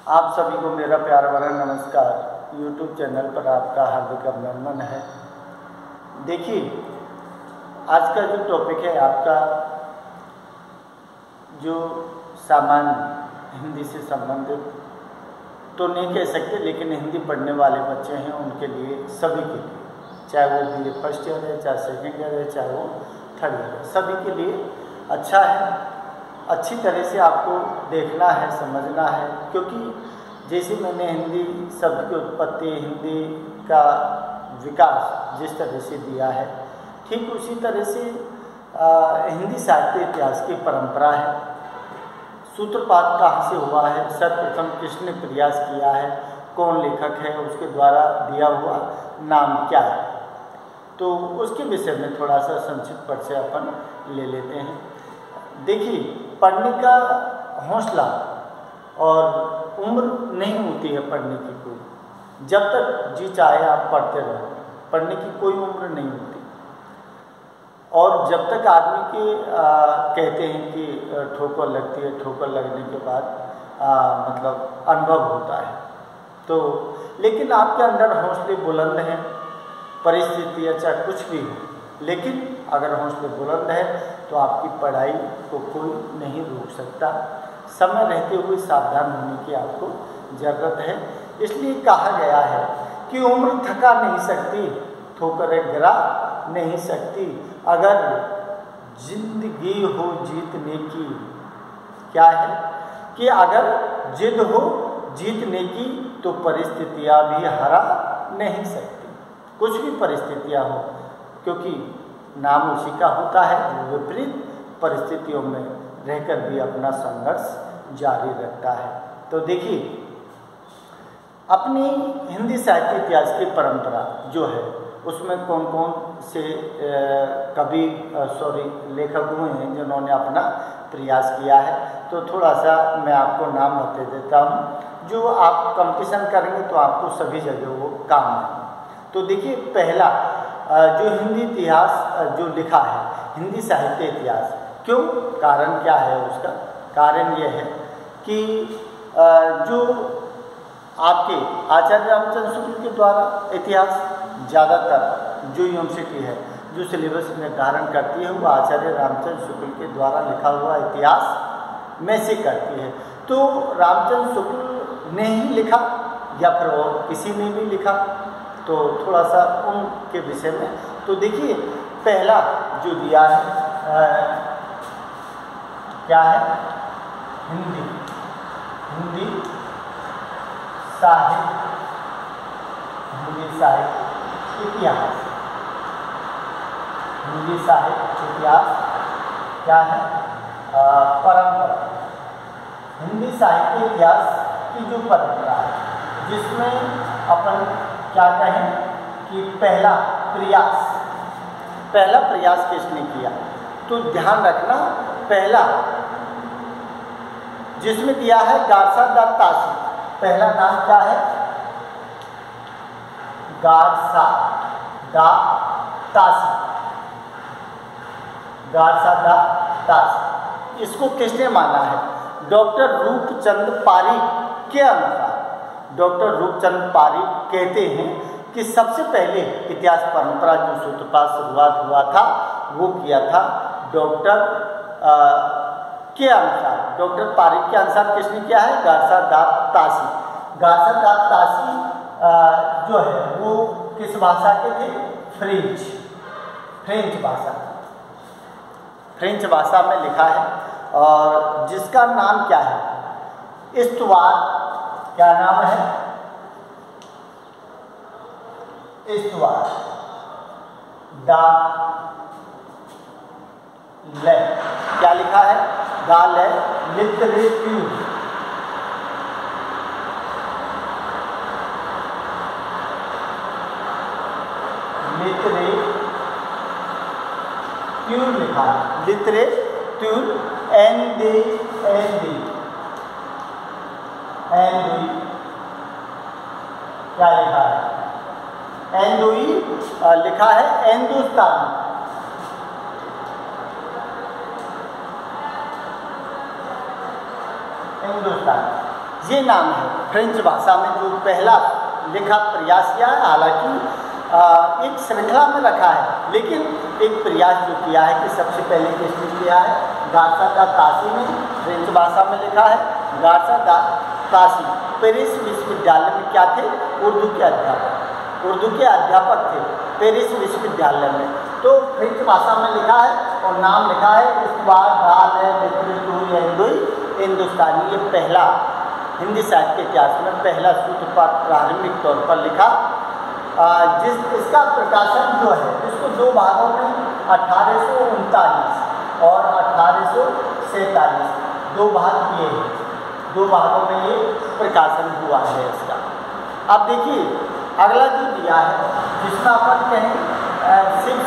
आप सभी को मेरा प्यार भरा नमस्कार। YouTube चैनल पर आपका हार्दिक अभिनंदन है। देखिए, आज का जो टॉपिक है आपका जो सामान्य हिंदी से संबंधित तो नहीं कह सकते, लेकिन हिंदी पढ़ने वाले बच्चे हैं उनके लिए, सभी के लिए, चाहे वो BA फर्स्ट ईयर है, चाहे सेकेंड ईयर है, चाहे वो थर्ड ईयर है, सभी के लिए अच्छा है। अच्छी तरह से आपको देखना है, समझना है, क्योंकि जैसे मैंने हिंदी शब्द की उत्पत्ति, हिंदी का विकास जिस तरह से दिया है, ठीक उसी तरह से हिंदी साहित्य इतिहास की परंपरा है। सूत्रपात कहाँ से हुआ है, सर्वप्रथम किसने प्रयास किया है, कौन लेखक है, उसके द्वारा दिया हुआ नाम क्या है, तो उसके विषय में थोड़ा सा संक्षिप्त परिचय अपन ले लेते हैं। देखिए, पढ़ने का हौसला और उम्र नहीं होती है पढ़ने की कोई, जब तक जी चाहे आप पढ़ते रहो, पढ़ने की कोई उम्र नहीं होती। और जब तक आदमी के कहते हैं कि ठोकर लगती है, ठोकर लगने के बाद मतलब अनुभव होता है, तो लेकिन आपके अंदर हौसले बुलंद हैं, परिस्थितियाँ चाहे कुछ भी हो, लेकिन अगर हौसले बुलंद है तो आपकी पढ़ाई को कोई नहीं रोक सकता। समय रहते हुए सावधान होने की आपको ज़रूरत है। इसलिए कहा गया है कि उम्र थका नहीं सकती, ठोकरें गिरा नहीं सकती, अगर जिंदगी हो जीतने की। क्या है कि अगर जिद हो जीतने की तो परिस्थितियाँ भी हरा नहीं सकती, कुछ भी परिस्थितियाँ हो, क्योंकि नाम उसी का होता है जो विपरीत परिस्थितियों में रहकर भी अपना संघर्ष जारी रखता है। तो देखिए, अपनी हिंदी साहित्य इतिहास की परंपरा जो है उसमें कौन कौन से कवि लेखक हुए हैं जिन्होंने अपना प्रयास किया है, तो थोड़ा सा मैं आपको नाम बता देता हूँ, जो आप कंपटीशन करेंगे तो आपको सभी जगह वो काम आएंगे। तो देखिए, पहला जो हिंदी इतिहास जो लिखा है, हिंदी साहित्य इतिहास, क्यों, कारण क्या है उसका? कारण यह है कि जो आपके आचार्य रामचंद्र शुक्ल के द्वारा इतिहास ज़्यादातर जो यूनिवर्सिटी है जो सिलेबस निर्धारण करती है वो आचार्य रामचंद्र शुक्ल के द्वारा लिखा हुआ इतिहास में से करती है। तो रामचंद्र शुक्ल ने ही लिखा या फिर और किसी ने भी लिखा, तो थोड़ा सा उनके विषय में। तो देखिए, पहला जो दिया है क्या है, हिंदी साहित्य इतिहास। हिंदी साहित्य इतिहास क्या है? परंपरा। हिंदी साहित्य इतिहास की जो परंपरा है, जिसमें अपन क्या कहें कि पहला प्रयास किसने किया, तो ध्यान रखना, पहला जिसमें दिया है गारसा दा तासी। पहला नाम क्या है? गारसा दा तासी। इसको किसने माना है? डॉक्टर रूपचंद पारीख के अनुसार, डॉक्टर रूपचंद पारीख कहते हैं कि सबसे पहले इतिहास परंपरा जो सूत्रपात शुरुआत हुआ था वो किया था डॉक्टर के अनुसार, डॉक्टर पारीख के अनुसार किसने किया है? गारसा दा तासी। गारसा दा तासी जो है वो किस भाषा के थे? फ्रेंच भाषा में लिखा है, और जिसका नाम क्या है? इस्तवार। क्या नाम है? इस्तवार दा ले। क्या लिखा है? दा ले लिटरेट्यूर। लिखा है, लिटरेट्यूर एंडी क्या लिखा है? एंडोई लिखा है हिंदुस्तान। ये नाम है फ्रेंच भाषा में जो पहला लिखा प्रयास किया है। हालांकि एक श्रृंखला में रखा है, लेकिन एक प्रयास जो किया है कि सबसे पहले किसने किया है, गार्सा दा तासी ने फ्रेंच भाषा में लिखा है। गार्सा दा तासी पेरिस विश्वविद्यालय में क्या थे, उर्दू के अध्यापक थे पेरिस विश्वविद्यालय में। तो फ्रेंच भाषा में लिखा है और नाम लिखा है हिंदुस्तानी। ये पहला हिंदी साहित्य के इतिहास में पहला सूत्रपात प्रारंभिक तौर पर लिखा। इसका प्रकाशन जो है इसको दो भागों में 1839 और 1847 दो भाग किए हैं। दो भागों में ये प्रकाशन हुआ है इसका। अब देखिए अगला जो दिया है जिसमें अपन कहें शिव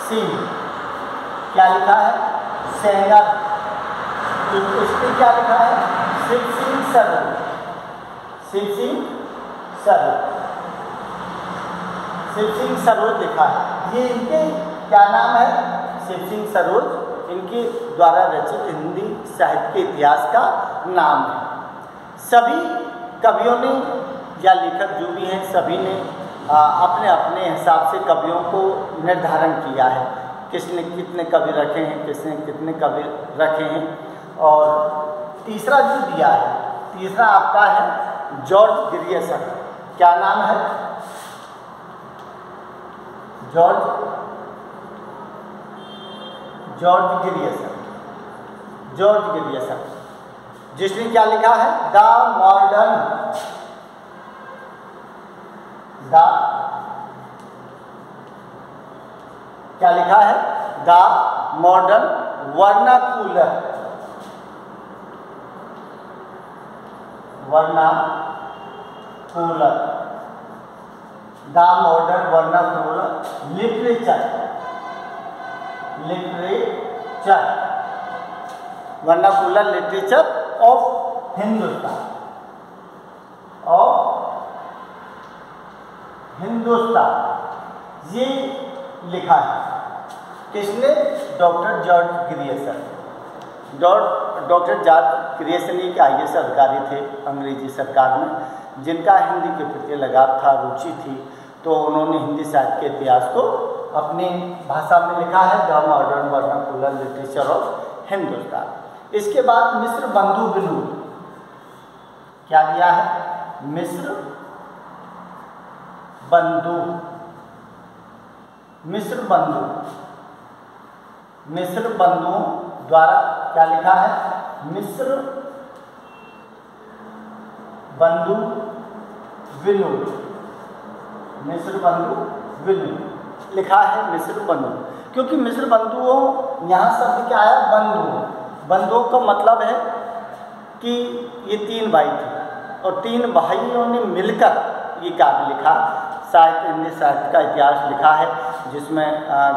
सिंह क्या लिखा है, सेंगर। तो इसमें क्या लिखा है, शिव सिंह सरोज लिखा है। ये इनके क्या नाम है, शिव सिंह सरोज इनके द्वारा रचित हिंदी साहित्य के इतिहास का नाम है। सभी कवियों ने या लेखक जो भी हैं सभी ने अपने अपने हिसाब से कवियों को निर्धारण किया है, किसने कितने कवि रखे हैं, किसने कितने कवि रखे हैं। और तीसरा जो दिया है, तीसरा आपका है जॉर्ज ग्रियर्सन। क्या नाम है, जॉर्ज ग्रियर्सन, जिसने क्या लिखा है, क्या लिखा है, the modern vernacular literature vernacular literature of Hindustan ये लिखा है। किसने, doctor George Grierson. Doctor George Grierson एक IAS अधिकारी थे अंग्रेजी सरकार में, जिनका हिंदी के प्रति लगाव था, रुचि थी। तो उन्होंने हिंदी साहित्य के इतिहास को अपनी भाषा में लिखा है, the modern vernacular literature of Hindustan. इसके बाद मिस्र बंधु विनोद क्या दिया है, मिस्र बंधु द्वारा क्या लिखा है, मिस्र बंधु विनोद लिखा है, मिस्र बंधु। क्योंकि मिस्र बंधुओं यहाँ शब्द क्या है, बंधुओं का मतलब है कि ये तीन भाई थे और तीन भाइयों ने मिलकर ये काव्य लिखा। हिंदी साहित्य का इतिहास लिखा है, जिसमें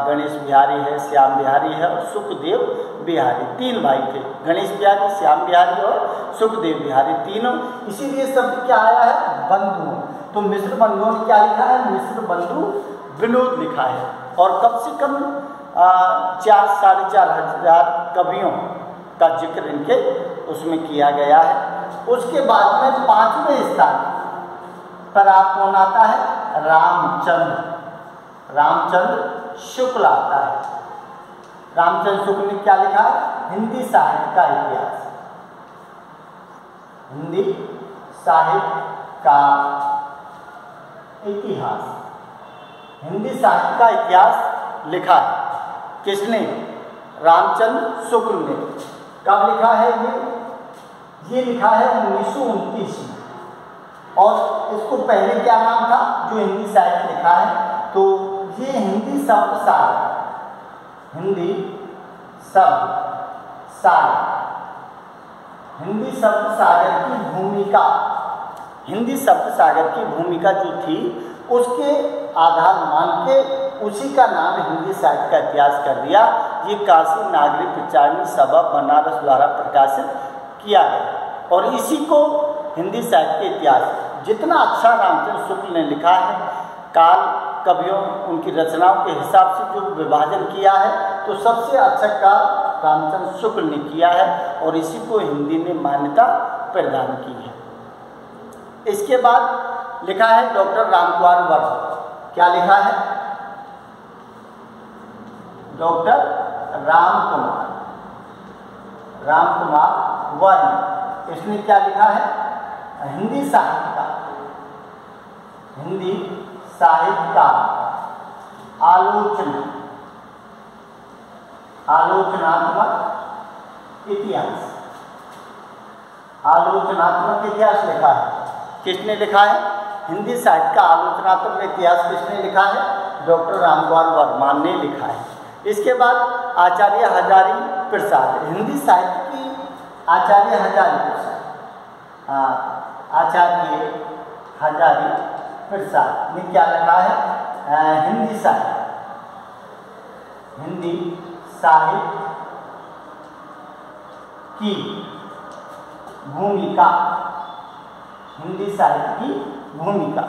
गणेश बिहारी है, श्याम बिहारी है और सुखदेव बिहारी। तीन भाई थे, गणेश बिहारी, श्याम बिहारी और सुखदेव बिहारी तीनों। इसीलिए शब्द क्या आया है, बंधु। तो मिस्र बंधुओं ने क्या लिखा है, मिस्र बंधु विनोद लिखा है। और कम से कम 4,500 कवियों का जिक्र इनके उसमें किया गया है। उसके बाद में 5वें स्थान पर आप कौन आता है, रामचंद्र शुक्ल आता है। रामचंद्र शुक्ल ने क्या लिखा है, हिंदी साहित्य का इतिहास। हिंदी साहित्य का इतिहास लिखा है। किसने, रामचंद्र शुक्ल ने। कब लिखा है ये लिखा है 1929 में। और इसको पहले क्या नाम था, जो हिंदी साहित्य लिखा है, तो ये हिंदी शब्द सागर हिंदी शब्द सागर की भूमिका जो थी उसके आधार मान के उसी का नाम हिंदी साहित्य का इतिहास कर दिया। ये काशी नागरिक प्रचारणी सभा बनारस द्वारा प्रकाशित किया गया और इसी को हिंदी साहित्य के इतिहास जितना अच्छा रामचंद्र शुक्ल ने लिखा है, काल कवियों उनकी रचनाओं के हिसाब से जो विभाजन किया है, तो सबसे अच्छा काल रामचंद्र शुक्ल ने किया है और इसी को हिंदी ने मान्यता प्रदान की है। इसके बाद लिखा है डॉक्टर रामकुमार वर्मा। क्या लिखा है? डॉक्टर रामकुमार वर्मा। इसने क्या लिखा है? हिंदी साहित्य का आलोचनात्मक इतिहास लिखा है। किसने लिखा है? हिंदी साहित्य का आलोचनात्मक इतिहास किसने लिखा है? डॉक्टर रामकुमार वर्मा ने लिखा है। इसके बाद आचार्य हजारी प्रसाद, हिंदी साहित्य की आचार्य हजारी प्रसाद ने क्या लिखा है? हिंदी साहित्य की भूमिका, हिंदी साहित्य की भूमिका,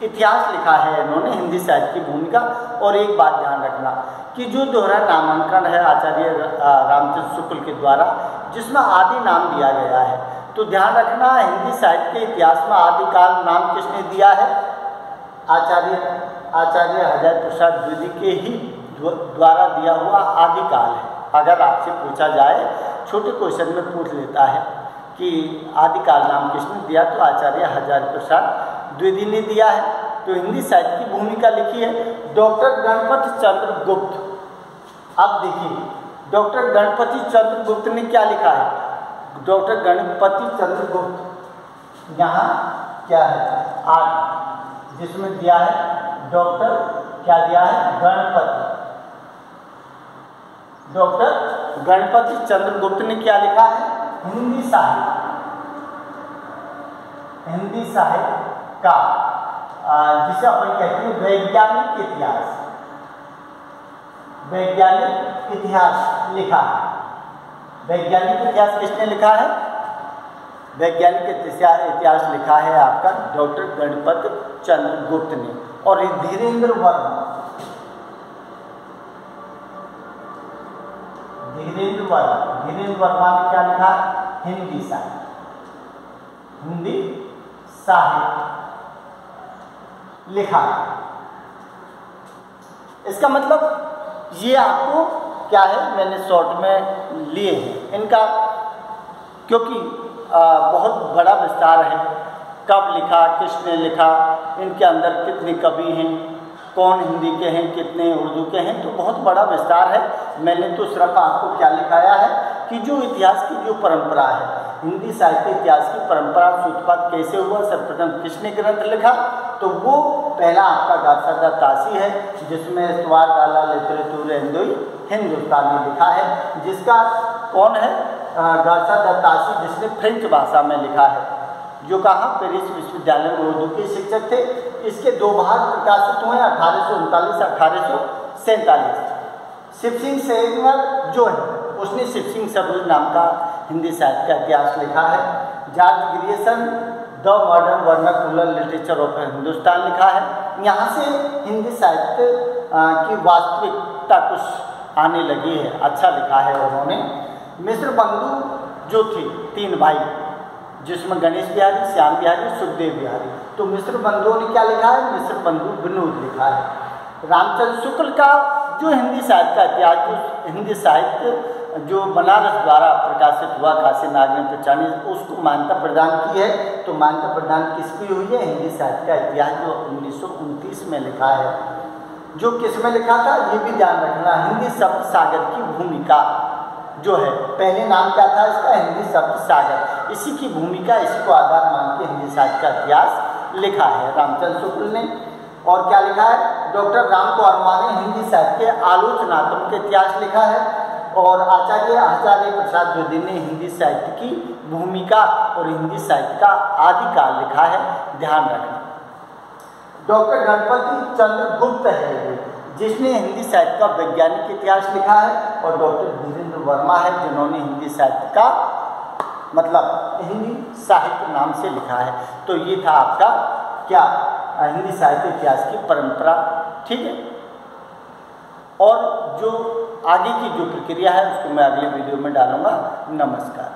इतिहास लिखा है इन्होंने हिंदी साहित्य की भूमिका। और एक बात ध्यान रखना कि जो दोहरा नामांकन है आचार्य रामचंद्र शुक्ल के द्वारा, जिसमें आदि नाम दिया गया है, तो ध्यान रखना हिंदी साहित्य के इतिहास में आदिकाल नाम किसने दिया है? आचार्य हजारी प्रसाद द्विवेदी के ही द्वारा दिया हुआ आदिकाल है। अगर आपसे पूछा जाए, छोटे क्वेश्चन में पूछ लेता है कि आदिकाल नाम किसने दिया, तो आचार्य हजारी प्रसाद द्विवेदी ने दिया है। तो हिंदी साहित्य की भूमिका लिखी है डॉक्टर गणपति चंद्र गुप्त। अब देखिए डॉक्टर गणपति चंद्र गुप्त ने क्या लिखा है? डॉक्टर गणपति चंद्र गुप्त, यहाँ क्या है? आठ, जिसमें दिया है डॉक्टर, क्या दिया है? डॉक्टर गणपति चंद्र गुप्त ने क्या लिखा है? हिंदी साहित्य का जिसे अपन कहते हैं वैज्ञानिक इतिहास लिखा है। वैज्ञानिक इतिहास किसने लिखा है? वैज्ञानिक इतिहास लिखा है आपका डॉक्टर गणपति चंद्र गुप्त ने। और धीरेन्द्र वर्मा ने क्या लिखा? हिंदी साहित्य लिखा है। इसका मतलब ये आपको क्या है, मैंने शॉर्ट में लिए हैं इनका, क्योंकि बहुत बड़ा विस्तार है। कब लिखा, किसने लिखा, इनके अंदर कितने कवि हैं, कौन हिंदी के हैं, कितने उर्दू के हैं, तो बहुत बड़ा विस्तार है। मैंने तो सिर्फ आपको क्या लिखाया है कि जो इतिहास की जो परंपरा है, हिंदी साहित्य इतिहास की परंपरा सूत्रपात कैसे हुआ, सर्वप्रथम किसने ग्रंथ लिखा, तो वो पहला आपका गारसा तासी है, जिसमें इस्तवार डाला लिटरेचर हिंदुस्तान ने लिखा है। जिसका कौन है? गारसा तासी, जिसने फ्रेंच भाषा में लिखा है, जो कहाँ पेरिस विश्वविद्यालय में उर्दू के शिक्षक थे। इसके दो भाग प्रकाशित हुए 1839-1847। शिव सिंह सेंगर जो है उसने शिव सिंह सबूल नाम का हिंदी साहित्य का इतिहास लिखा है। George Grierson the modern vernacular literature of Hindustan लिखा है। यहाँ से हिंदी साहित्य की वास्तविकता कुछ आने लगी है, अच्छा लिखा है उन्होंने। मिश्र बंधु जो थे तीन भाई, जिसमें गणेश बिहारी, श्याम बिहारी, सुखदेव बिहारी, तो मिश्र बंधुओं ने क्या लिखा है? मिश्र बंधु विनोद लिखा है। रामचंद्र शुक्ल का जो हिंदी साहित्य का इतिहास, हिंदी साहित्य जो बनारस द्वारा प्रकाशित हुआ काशी नाग ने पहचानी, उसको मान्यता प्रदान की है। तो मान्यता प्रदान किसकी हुई है? हिंदी साहित्य का इतिहास जो 1929 में लिखा है। जो किस में लिखा था ये भी ध्यान रखना, हिंदी शब्द सागर की भूमिका जो है, पहले नाम क्या था इसका? हिंदी शब्द सागर। इसी की भूमिका, इसी को आधार मान के हिंदी साहित्य का इतिहास लिखा है रामचंद्र शुक्ल ने। और क्या लिखा है? डॉक्टर रामकुमार वर्मा ने हिंदी साहित्य के आलोचनात्मक इतिहास लिखा है। और आचार्य हजारी प्रसाद द्विवेदी ने हिंदी साहित्य की भूमिका और हिंदी साहित्य का आदिकाल लिखा है, ध्यान रखना। डॉक्टर गणपति चंद्र गुप्त है जिसने हिंदी साहित्य का वैज्ञानिक इतिहास लिखा है। और डॉक्टर धीरेन्द्र वर्मा है जिन्होंने हिंदी साहित्य का मतलब हिंदी साहित्य नाम से लिखा है। तो ये था आपका क्या? हिंदी साहित्य इतिहास की परंपरा, ठीक है। और जो आगे की जो प्रक्रिया है उसको मैं अगले वीडियो में डालूंगा। नमस्कार।